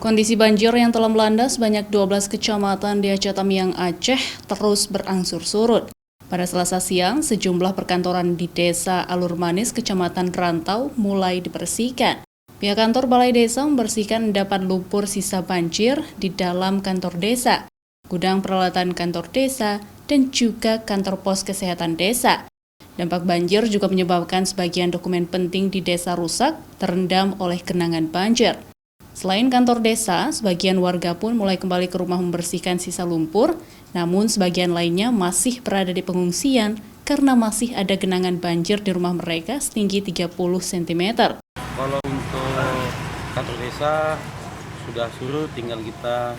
Kondisi banjir yang telah melanda sebanyak 12 kecamatan di Aceh Tamiang, Aceh terus berangsur surut. Pada Selasa siang, sejumlah perkantoran di Desa Alur Manis, Kecamatan Rantau mulai dibersihkan. Pihak kantor Balai Desa membersihkan endapan lumpur sisa banjir di dalam kantor desa, gudang peralatan kantor desa, dan juga kantor pos kesehatan desa. Dampak banjir juga menyebabkan sebagian dokumen penting di desa rusak, terendam oleh genangan banjir. Selain kantor desa, sebagian warga pun mulai kembali ke rumah membersihkan sisa lumpur, namun sebagian lainnya masih berada di pengungsian karena masih ada genangan banjir di rumah mereka setinggi 30 cm. Kalau untuk kantor desa sudah surut, tinggal kita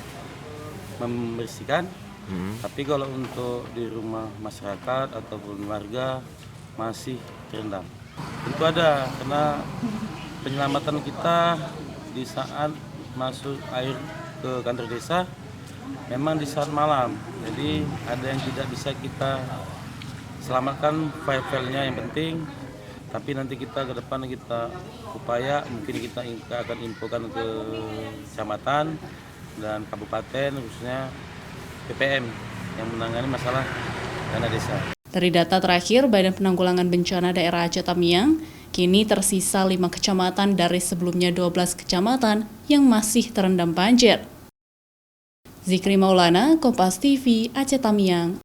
membersihkan. Tapi kalau untuk di rumah masyarakat ataupun warga masih terendam. Tentu ada, karena penyelamatan kita di saat masuk air ke kantor desa memang di saat malam, jadi ada yang tidak bisa kita selamatkan file-filenya yang penting, tapi nanti kita ke depan kita upaya mungkin kita akan infokan ke kecamatan dan kabupaten, khususnya PPM yang menangani masalah dana desa. Dari data terakhir Badan Penanggulangan Bencana Daerah Aceh Tamiang, kini tersisa 5 kecamatan dari sebelumnya 12 kecamatan yang masih terendam banjir. Zikri Maulana, Kompas TV, Aceh Tamiang.